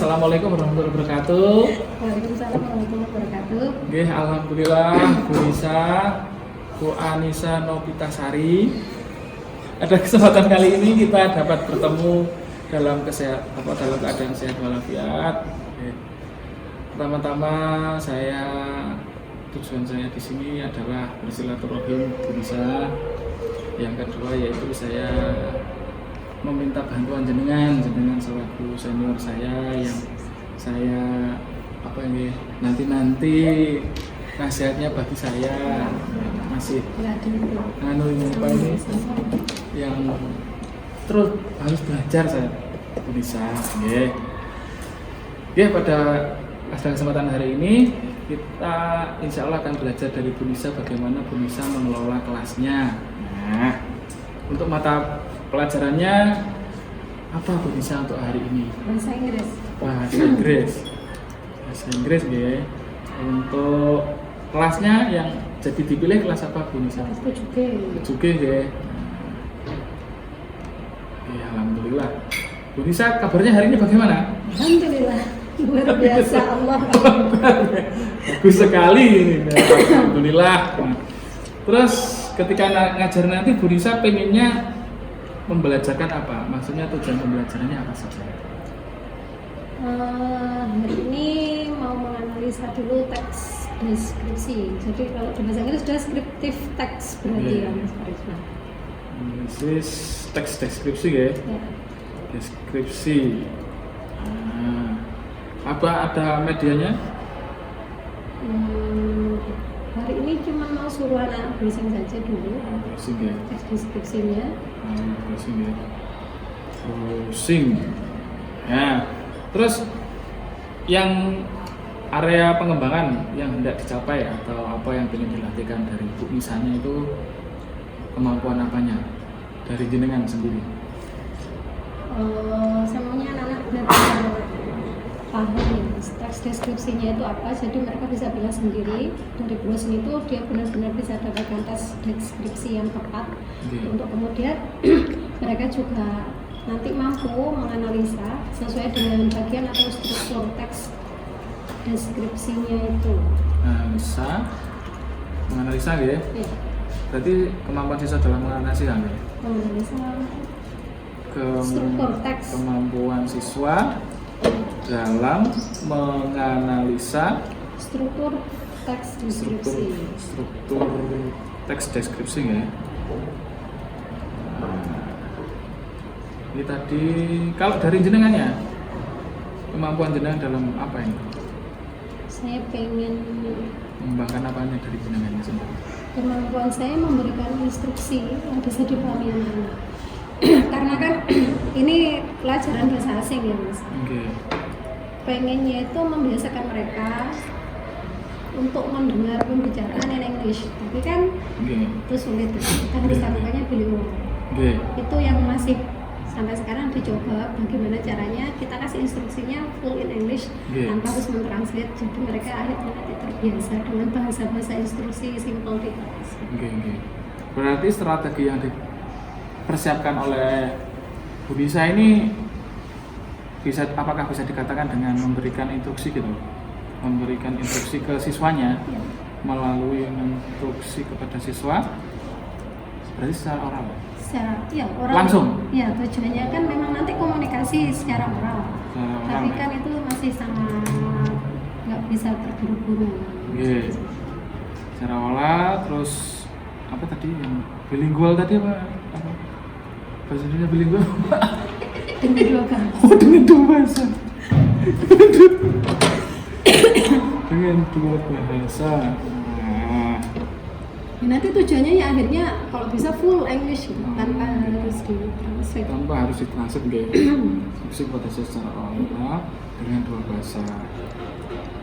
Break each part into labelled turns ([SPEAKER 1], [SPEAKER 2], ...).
[SPEAKER 1] Assalamualaikum warahmatullahi wabarakatuh.
[SPEAKER 2] Waalaikumsalam warahmatullahi wabarakatuh.
[SPEAKER 1] Oke, alhamdulillah Bu Nisa, Bu Anissa Novitasari. Pada kesempatan kali ini kita dapat bertemu dalam dalam keadaan sehat walafiat. Oke. Pertama-tama tujuan saya di sini adalah bersilaturahim Bu Nisa. Yang kedua yaitu saya meminta bantuan jenengan selaku senior saya yang saya nanti nasihatnya bagi saya masih ini yang terus harus belajar saya Bu Nisa. Pada kesempatan hari ini kita insya Allah akan belajar dari Bu Nisa bagaimana Bu Nisa mengelola kelasnya. Nah, untuk mata pelajarannya apa Bu Nisa untuk hari ini?
[SPEAKER 2] Bahasa Inggris.
[SPEAKER 1] Bahasa Inggris ya. Untuk kelasnya yang jadi dipilih kelas apa Bu Nisa?
[SPEAKER 2] Kelas 7G
[SPEAKER 1] ya. Alhamdulillah. Bu Nisa kabarnya hari ini bagaimana?
[SPEAKER 2] Alhamdulillah. Luar biasa Allah.
[SPEAKER 1] Bagus sekali ini. Alhamdulillah. Terus ketika ngajar nanti Bu Nisa pengennya membelajarkan apa? Maksudnya tujuan pembelajarannya apa saja?
[SPEAKER 2] Hari ini mau menganalisa dulu teks deskripsi. Jadi kalau di bahasa Inggris descriptive text berarti ya Mas Farisma.
[SPEAKER 1] Analisis teks deskripsi ya? Deskripsi. Apa ada medianya?
[SPEAKER 2] Hari ini cuma mau suruh anak browsing saja dulu.
[SPEAKER 1] Browsing ya?
[SPEAKER 2] Teks deskripsinya.
[SPEAKER 1] Browsing ya? Browsing. Ya. Terus yang area pengembangan yang hendak dicapai atau apa yang ingin dilatihkan dari Bu Nisanya itu kemampuan apanya? Dari jenengan sendiri?
[SPEAKER 2] Saya maunya anak-anak benar-benar paham ya, teks deskripsinya itu apa, jadi mereka bisa bilang sendiri dari browsing itu dia benar-benar bisa dapatkan teks deskripsi yang tepat. Untuk kemudian mereka juga nanti mampu menganalisa sesuai dengan bagian atau struktur teks deskripsinya itu.
[SPEAKER 1] Menganalisa ya?
[SPEAKER 2] Ya.
[SPEAKER 1] Berarti kemampuan siswa dalam menganalisa ya?
[SPEAKER 2] Menganalisa struktur teks.
[SPEAKER 1] Kemampuan siswa dalam menganalisa
[SPEAKER 2] struktur teks deskripsi.
[SPEAKER 1] Struktur teks deskripsi ya. Ini tadi kalau dari jenengannya kemampuan jenengan dalam apa ini?
[SPEAKER 2] Saya pengen
[SPEAKER 1] mengembangkan apanya dari jenengannya sendiri?
[SPEAKER 2] Kemampuan saya memberikan instruksi yang bisa dipahami anak-anak. Karena kan ini pelajaran bahasa asing ya Mas. Pengennya itu membiasakan mereka untuk mendengar pembicaraan in English, tapi kan itu sulit. Kita harus lakukannya bilingual. Itu yang masih sampai sekarang dicoba bagaimana caranya kita kasih instruksinya full in English tanpa harus mentranslate, jadi mereka akhirnya nanti terbiasa dengan bahasa-bahasa instruksi simple di kelas.
[SPEAKER 1] Berarti strategi yang dipersiapkan oleh Bu Nisa ini apakah bisa dikatakan dengan memberikan instruksi gitu, memberikan instruksi ke siswanya melalui instruksi kepada siswa, berarti secara oral?
[SPEAKER 2] Oral.
[SPEAKER 1] Langsung?
[SPEAKER 2] Ya, tujuannya kan memang nanti komunikasi secara oral. Tapi kan itu masih sangat nggak bisa terburu-buru.
[SPEAKER 1] Secara oral, terus apa tadi yang bilingual tadi apa? Bahasa Indonesia bilingual?
[SPEAKER 2] Dengan dua bahasa.
[SPEAKER 1] Dengan dua bahasa. Dengan dua bahasa.
[SPEAKER 2] Nanti tujuannya ya akhirnya kalau bisa full English tanpa harus ditranslate.
[SPEAKER 1] Tanpa harus ditranslate Instruksi kepada secara oral dengan dua bahasa.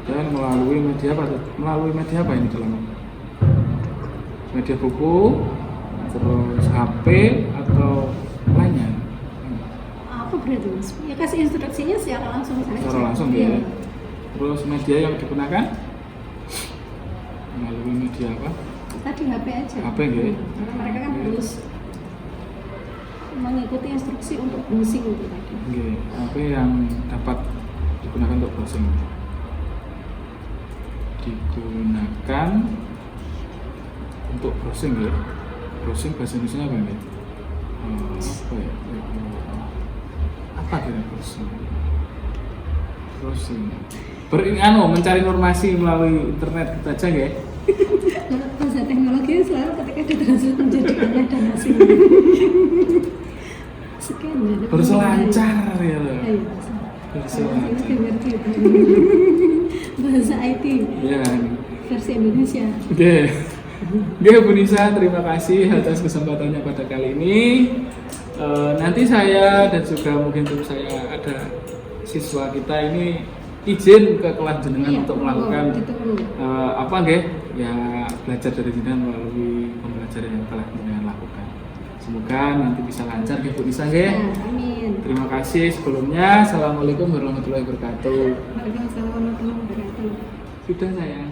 [SPEAKER 1] Dan melalui media apa? Melalui media apa ini dalam? Media buku, terus HP atau lainnya?
[SPEAKER 2] Apa berarti Mas? Ya kasih instruksinya secara langsung saja.
[SPEAKER 1] Secara langsung ya. Terus media yang digunakan melalui media apa?
[SPEAKER 2] Tadi HP aja.
[SPEAKER 1] HP ya.
[SPEAKER 2] Karena mereka kan harus mengikuti instruksi untuk browsing itu tadi.
[SPEAKER 1] HP yang dapat digunakan untuk browsing. Digunakan untuk browsing ya. Browsing bahasa Indonesia apa ini? Apa ya? Apa kira browsing? Browsing. Mencari informasi melalui internet kita aja ya.
[SPEAKER 2] Kalau bahasa teknologi selalu ketika ditransfer menjadi ada dan hasil. Sekian ya.
[SPEAKER 1] Berselancar ya loh.
[SPEAKER 2] Ayo,
[SPEAKER 1] Berselancar.
[SPEAKER 2] Bahasa IT
[SPEAKER 1] Iya kan.
[SPEAKER 2] versi Indonesia.
[SPEAKER 1] Oke. Oke Bu Nisa, terima kasih atas kesempatannya pada kali ini. Nanti saya dan juga mungkin tim saya ada siswa kita ini izin ke kelas jenengan
[SPEAKER 2] Iya,
[SPEAKER 1] untuk melakukan
[SPEAKER 2] ditunggu.
[SPEAKER 1] apa nggih? Ya belajar dari jenengan melalui pembelajaran yang telah jenengan lakukan. Semoga nanti bisa lancar nggih Bu Nisa nggih.
[SPEAKER 2] Ya, amin.
[SPEAKER 1] Terima kasih sebelumnya. Assalamualaikum warahmatullahi wabarakatuh.
[SPEAKER 2] Waalaikumsalam warahmatullahi wabarakatuh.
[SPEAKER 1] Sudah sayang.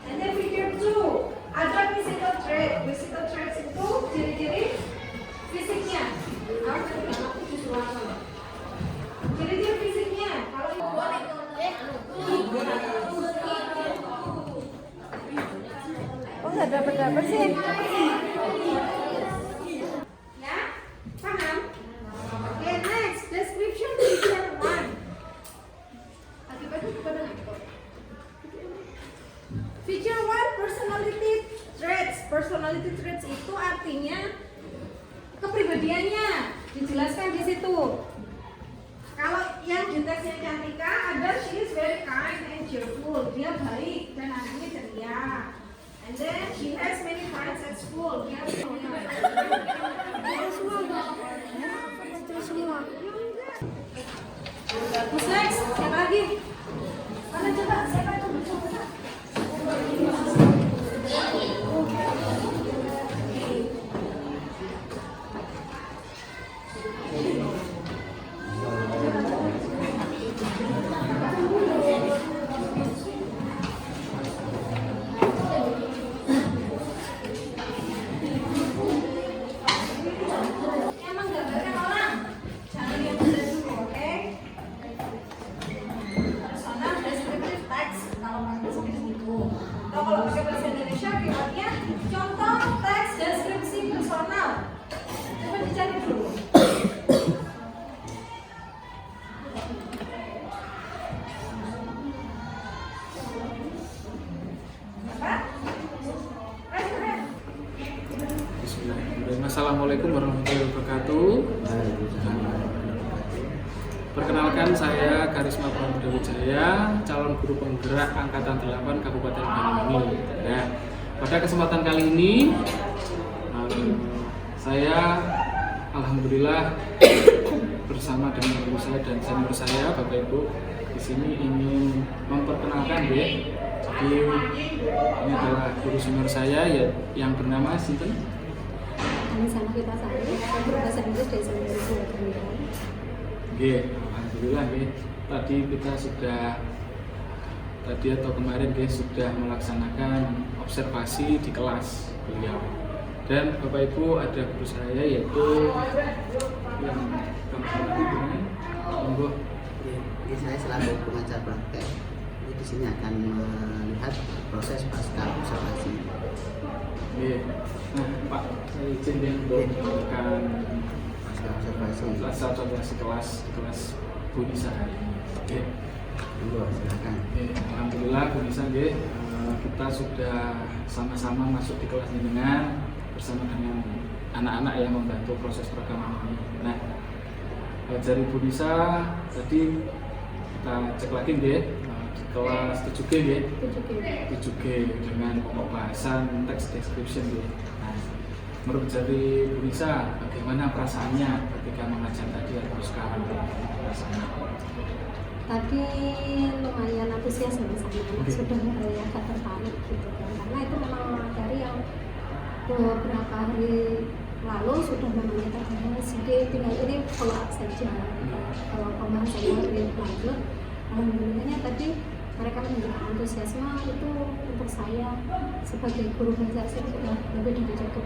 [SPEAKER 2] And then with your nggak dapat sih? Ya, paham? Oke, next description feature one. Akibatnya kepada laptop. Feature one, personality traits. Personality traits itu artinya kepribadiannya dijelaskan di situ. Kalau yang di tesnya Cantika ada she is very kind and cheerful. Dia baik dan anaknya ceria. And then she has many friends at school. Dia Who's next? Siapa lagi? Mana coba? Siapa itu? Emang gambarkan orang, jangan lihat dulu, oke? Personal descriptive text kalau pakai seperti itu. Nah, kalau pakai bahasa Indonesia kibatnya contoh teks deskripsi personal. Coba dicari dulu. Apa?
[SPEAKER 1] Bismillahirrahmanirrahim. Assalamualaikum warahmatullahi wabarakatuh. Perkenalkan, saya Karisma Pramuda Wijaya, calon guru penggerak Angkatan 8 Kabupaten Banyuwangi. Ya, pada kesempatan kali ini saya alhamdulillah bersama dengan guru saya dan senior saya, Bapak Ibu, di sini ingin memperkenalkan ya. Jadi ini adalah guru senior saya ya, yang bernama Sinten.
[SPEAKER 2] Ini sama kita Sari, guru bahasa Inggris dari Semarang.
[SPEAKER 1] Oke, alhamdulillah ya. Tadi kita atau kemarin guys sudah melaksanakan observasi di kelas beliau. Dan Bapak Ibu ada guru saya yaitu yang monggo.
[SPEAKER 3] Jadi saya selaku pengajar praktek di sini akan melihat proses pasca observasi.
[SPEAKER 1] Oke. Nah, Pak, saya izin ya untuk melakukan
[SPEAKER 3] Pasca observasi.
[SPEAKER 1] kelas Bu Nisa hari ini. Oke.
[SPEAKER 3] Monggo, silakan.
[SPEAKER 1] Oke, alhamdulillah Bu Nisa nggih, kita sudah sama-sama masuk di kelas dengan bersama dengan anak-anak yang membantu proses program ini. Nah, dari Bu Nisa tadi kita cek lagi nggih, di kelas 7G nggih. 7G dengan pembahasan teks description nggih. Nah, menurut dari Bu Nisa bagaimana perasaannya ketika mengajar tadi atau sekarang perasaannya?
[SPEAKER 2] Tadi lumayan antusias sama sudah agak tertarik gitu kan, karena itu memang materi yang beberapa hari lalu sudah memang kita bahas, jadi tinggal ini follow up saja. Kalau pembahasannya lebih lanjut, alhamdulillahnya tadi mereka menunjukkan antusiasme itu untuk saya sebagai guru bahasa asing sudah lebih dari cukup.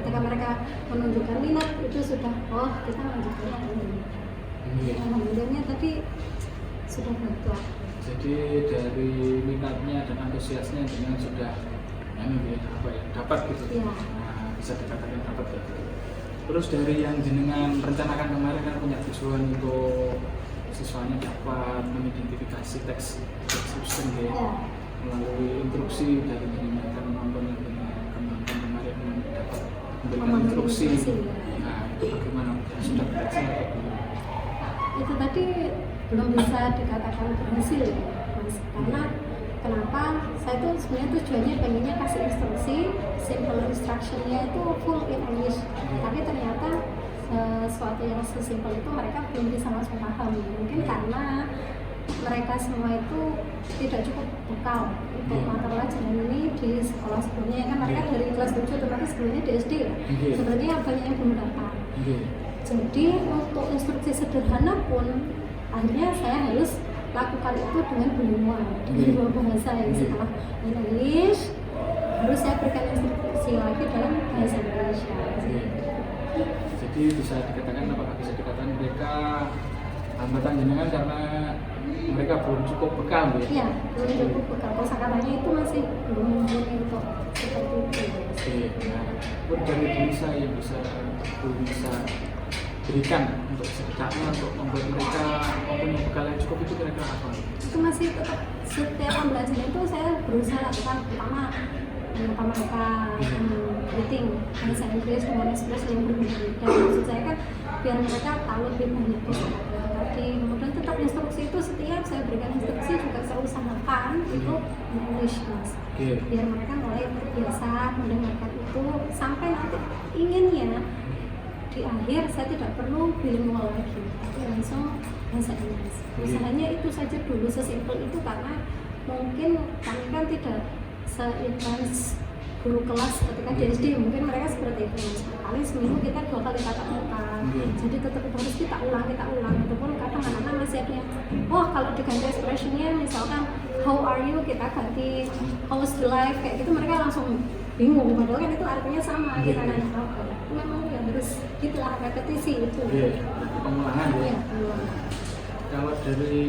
[SPEAKER 2] Ketika mereka menunjukkan minat itu sudah, oh kita lanjutkan ini. Alhamdulillahnya tadi sudah bantu.
[SPEAKER 1] Jadi dari minatnya dan antusiasnya dengan sudah dapat gitu.
[SPEAKER 2] Iya.
[SPEAKER 1] Nah, bisa dikatakan dapat gitu. Terus dari yang jenengan rencanakan kemarin kan punya tujuan untuk siswanya dapat mengidentifikasi teks description ya, melalui instruksi dari jenengan kan nonton yang kemarin dapat memberikan instruksi. Nah, itu bagaimana? Sudah berhasil atau belum?
[SPEAKER 2] Itu tadi belum bisa dikatakan berhasil ya Mas, karena kenapa saya tuh sebenarnya tujuannya pengennya kasih instruksi, simple instructionnya itu full in English, tapi ternyata sesuatu yang sesimpel itu mereka belum bisa langsung paham, mungkin karena mereka semua itu tidak cukup bekal untuk mata pelajaran ini di sekolah sebelumnya, kan mereka dari kelas 7 otomatis sebelumnya di SD ya, sebenarnya banyak yang belum dapat. Jadi untuk instruksi sederhana pun akhirnya saya harus lakukan itu dengan bilingual, dengan dua bahasa yang setelah English harus saya berikan instruksi lagi dalam bahasa Indonesia.
[SPEAKER 1] Jadi bisa dikatakan, apakah bisa dikatakan mereka hambatan jenengan karena mereka belum cukup bekal ya?
[SPEAKER 2] Iya, belum cukup bekal. Kosakatanya itu masih belum mumpuni untuk seperti itu.
[SPEAKER 1] Ibu bisa berikan untuk setidaknya untuk membuat mereka mempunyai bekal yang cukup itu kira-kira apa?
[SPEAKER 2] Itu masih tetap setiap pembelajaran itu saya berusaha lakukan pertama menyapa mereka greeting bahasa Inggris dengan ekspresi yang berbeda. Maksud saya kan biar mereka tahu lebih banyak tadi. Kemudian tetap instruksi itu setiap saya berikan instruksi juga saya usahakan itu English mas. Biar mereka mulai terbiasa mendengarkan itu sampai nanti inginnya di akhir saya tidak perlu bilingual lagi, tapi langsung bahasa Inggris. Usahanya itu saja dulu, sesimpel itu karena mungkin kami kan tidak se-intens guru kelas ketika di SD, mungkin mereka seperti itu. Paling seminggu kita 2 kali tatap muka, jadi tetap harus kita ulang. Ataupun kadang anak-anak masih ada yang, kalau diganti expressionnya misalkan how are you kita ganti how's the life kayak gitu, mereka langsung bingung. Padahal kan itu artinya sama kita nanya apa. Memang ya harus gitulah repetisi itu.
[SPEAKER 1] Pengulangan ya. Kalau dari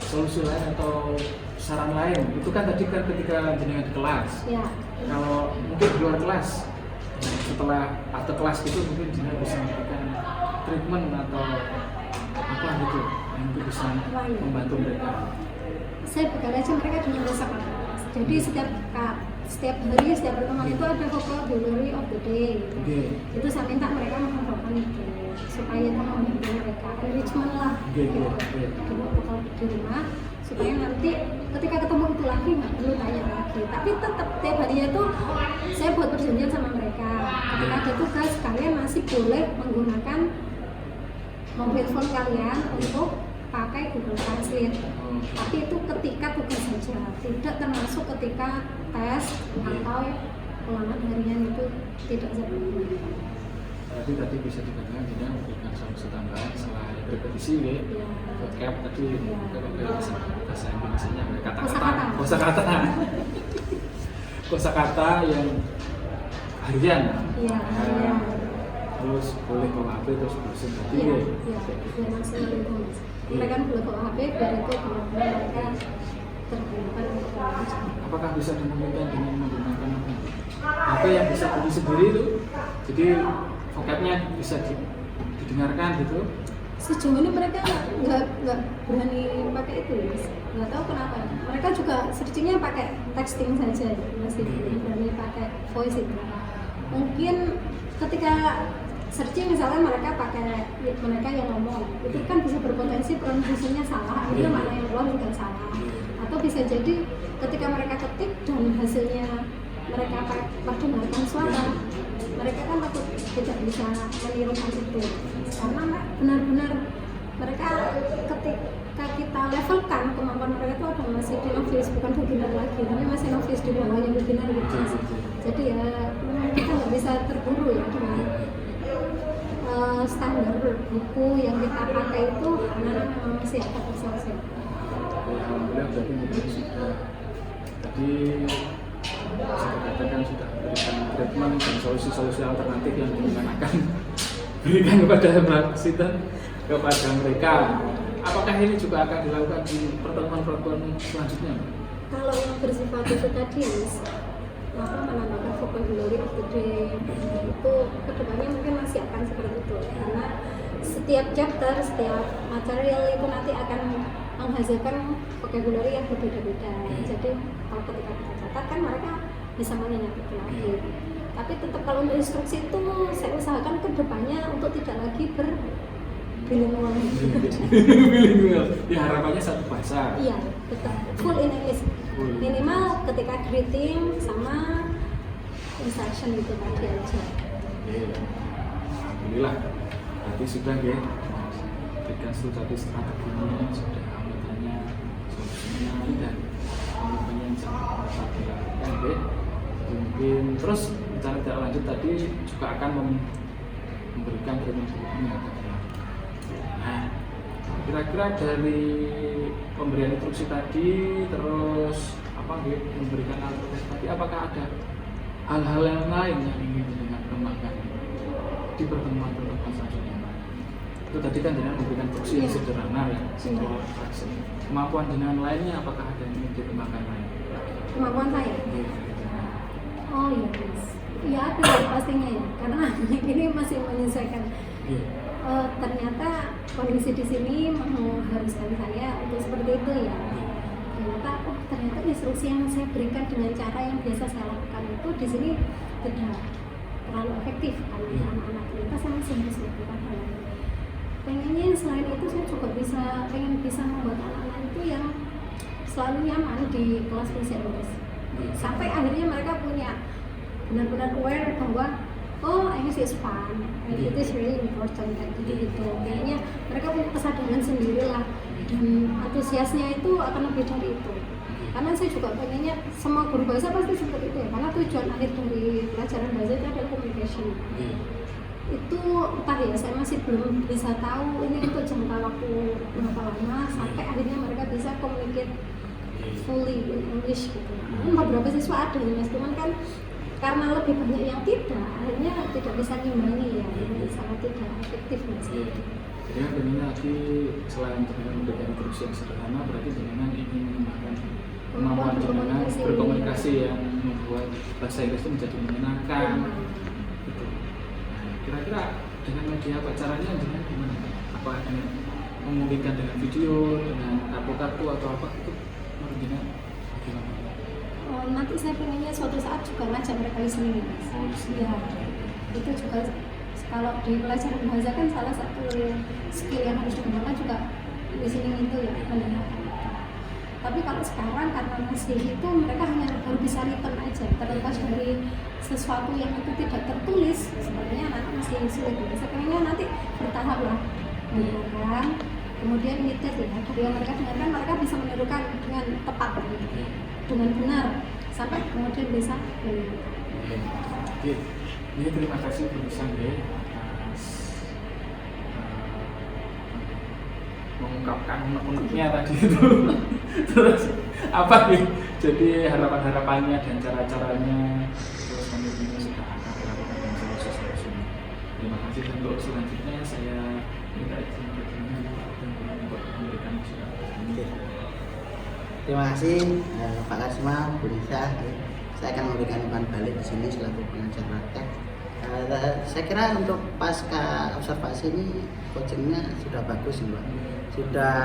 [SPEAKER 1] solusi lain atau saran lain, itu kan tadi kan ketika jenengan di kelas.
[SPEAKER 2] Ya.
[SPEAKER 1] Kalau mungkin di luar kelas, setelah atau kelas itu mungkin jenengan bisa memberikan treatment atau apa gitu yang mungkin bisa membantu mereka.
[SPEAKER 2] Saya bekal aja mereka dengan kosakata. Jadi setiap hari, setiap pertemuan itu ada vocabulary of the day. Itu saya minta mereka menghafalkan itu supaya itu membantu mereka enrichment lah. Coba bekal di rumah supaya nanti ketika ketemu itu lagi nggak perlu tanya lagi. Tapi tetap tiap harinya itu saya buat perjanjian sama mereka. Ketika ada tugas kalian masih boleh menggunakan mobile phone kalian untuk pakai Google Translate. Tapi itu ketika tugas saja, tidak termasuk ketika tes atau ulangan harian itu tidak seperti.
[SPEAKER 1] Jadi tadi bisa dikatakan tidak memberikan solusi tambahan selain repetisi ya. Vocab tadi bahasa Indonesia kosakata yang harian.
[SPEAKER 2] Iya.
[SPEAKER 1] Terus boleh bawa HP terus bosan tadi
[SPEAKER 2] ya. Biar maksimal itu mas. Mereka kan boleh bawa HP biar itu benar-benar mereka terbiasa untuk belajar.
[SPEAKER 1] Apakah bisa dimungkinkan dengan menggunakan HP yang bisa beli sendiri itu? Jadi vocabnya bisa didengarkan gitu?
[SPEAKER 2] Sejauh ini mereka nggak berani pakai itu mas. Nggak tahu kenapa. Mereka juga searchingnya pakai texting saja, masih belum berani pakai voice itu. Mungkin ketika searching misalkan mereka yang ngomong, itu kan bisa berpotensi pronunciasinya salah, akhirnya mana yang keluar juga salah. Atau bisa jadi ketika mereka ketik dan hasilnya mereka perdengarkan suara, mereka kan takut tidak bisa menirukan itu. Karena benar-benar mereka ketika kita levelkan kemampuan mereka itu ada masih di novice, bukan beginner lagi, tapi masih novice di bawahnya beginner gitu. Jadi ya memang kita nggak bisa terburu ya dengan standar buku yang kita pakai itu, anak-anak memang masih agak terselesaikan.
[SPEAKER 1] Alhamdulillah berarti mungkin sudah tadi bisa dikatakan sudah memberikan treatment dan solusi-solusi alternatif yang dengan akan berikan kepada mereka. Apakah ini juga akan dilakukan di pertemuan-pertemuan selanjutnya?
[SPEAKER 2] Kalau yang bersifat itu tadi menambahkan vocabulary of the day itu kedepannya mungkin masih akan seperti itu, karena setiap chapter, setiap material itu nanti akan menghasilkan vocabulary yang berbeda-beda. Jadi kalau ketika kita catat kan mereka bisa mengingat itu lagi. Tapi tetap kalau untuk instruksi itu saya usahakan kedepannya untuk tidak lagi bilingual.
[SPEAKER 1] Ya harapannya satu bahasa.
[SPEAKER 2] Iya, tetap full in English. Minimal ketika greeting sama instruction itu tadi aja.
[SPEAKER 1] Alhamdulillah. Berarti sudah ya. Berikan tadi strateginya, sudah anggotanya, solusinya dan anggotanya yang sangat dilakukan ya. Mungkin terus bicara tidak lanjut tadi juga akan memberikan treatment. Nah, kira-kira dari pemberian instruksi tadi terus memberikan alternatif tadi, apakah ada hal-hal yang lain yang ingin dengan kembangkan di pertemuan-pertemuan selanjutnya? Itu tadi kan jenengan memberikan instruksi yang sederhana ya, simple fraksi. Kemampuan jenengan lainnya apakah ada yang ingin dikembangkan lain?
[SPEAKER 2] Kemampuan saya? Oh iya mas, iya ada pastinya ya, karena ini masih menyesuaikan. Ternyata kondisi di sini mengharuskan saya untuk seperti itu ya. Ternyata instruksi yang saya berikan dengan cara yang biasa saya lakukan itu di sini tidak terlalu efektif karena anak-anak ternyata saya masih harus melakukan hal lain. Pengennya selain itu saya juga pengen bisa membuat anak-anak itu yang selalu nyaman di kelas bahasa Inggris. Sampai akhirnya mereka punya benar-benar aware bahwa English is fun, and it is really important kayak gitu. Kayaknya mereka punya kesadaran sendiri lah, dan antusiasnya itu akan lebih dari itu. Karena saya juga pengennya semua guru bahasa pasti seperti itu ya, karena tujuan akhir dari pelajaran bahasa itu adalah communication. Itu entah ya, saya masih belum bisa tahu ini untuk jangka waktu berapa lama sampai akhirnya mereka bisa communicate fully in English gitu. Beberapa siswa ada ya, cuman kan karena lebih banyak yang tidak, akhirnya tidak bisa ngimbangi ya, ini sangat tidak efektif mas.
[SPEAKER 1] Jadi dengan lagi selain dengan memberikan instruksi yang sederhana, berarti dengan ingin mengembangkan kemampuan jenengan berkomunikasi yang membuat bahasa Inggris itu menjadi menyenangkan. Gitu. Nah, kira-kira dengan media apa caranya dengan gimana? Apa dengan memungkinkan dengan video, dengan kartu-kartu atau apa itu menurutnya gimana?
[SPEAKER 2] Nanti saya pengennya suatu saat juga ngajak mereka listening mas. Ya, itu juga kalau di pelajaran bahasa kan salah satu skill yang harus dikembangkan juga listening itu ya, mendengarkan. Tapi kalau sekarang karena masih itu mereka hanya baru bisa written aja, terlepas dari sesuatu yang itu tidak tertulis, sebenarnya anak masih sulit. Saya pengennya nanti bertahap lah, mendengarkan, kemudian imitate ya, dari yang mereka dengarkan mereka bisa menirukan dengan tepat gitu, dengan benar, sampai kemudian bisa
[SPEAKER 1] Oke, ini terima kasih perusahaan ya atas mengungkapkan unek-uneknya tadi itu. Terus apa nih? Jadi harapan-harapannya dan cara-caranya terus kami ini sudah akan dilakukan dan solusi-solusinya. Terima kasih, dan untuk selanjutnya saya minta izin berkenan untuk memberikan surat.
[SPEAKER 3] Terima kasih Pak Karisma, Bu Lisa. Saya akan memberikan umpan balik di sini selaku pengajar praktek. Saya kira untuk pasca observasi ini coachingnya sudah bagus Mbak. Sudah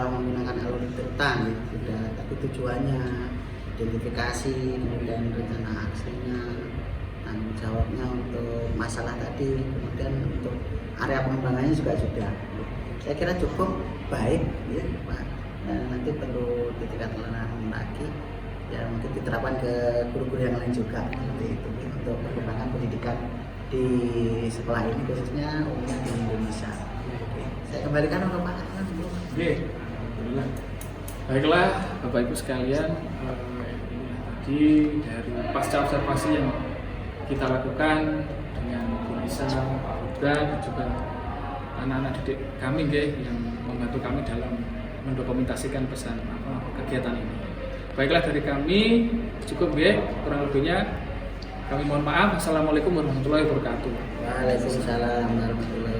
[SPEAKER 3] menggunakan alur data, sudah tapi tujuannya, identifikasi, kemudian rencana aksinya, tanggung jawabnya untuk masalah tadi, kemudian untuk area pengembangannya juga sudah. Saya kira cukup baik ya Pak. Nanti perlu ditingkatkan lagi ya, mungkin diterapkan ke guru-guru yang lain juga seperti itu untuk perkembangan pendidikan di sekolah ini khususnya umumnya di Indonesia. Oke. Saya kembalikan ke Pak.
[SPEAKER 1] Oke, alhamdulillah. Baiklah Bapak Ibu sekalian, ini tadi dari pasca observasi yang kita lakukan dengan Bu Lisa, Pak Huda, dan juga anak-anak didik kami yang membantu kami dalam mendokumentasikan pesan kegiatan ini. Baiklah dari kami cukup kurang lebihnya kami mohon maaf. Assalamualaikum warahmatullahi wabarakatuh.
[SPEAKER 3] Waalaikumsalam warahmatullahi wabarakatuh.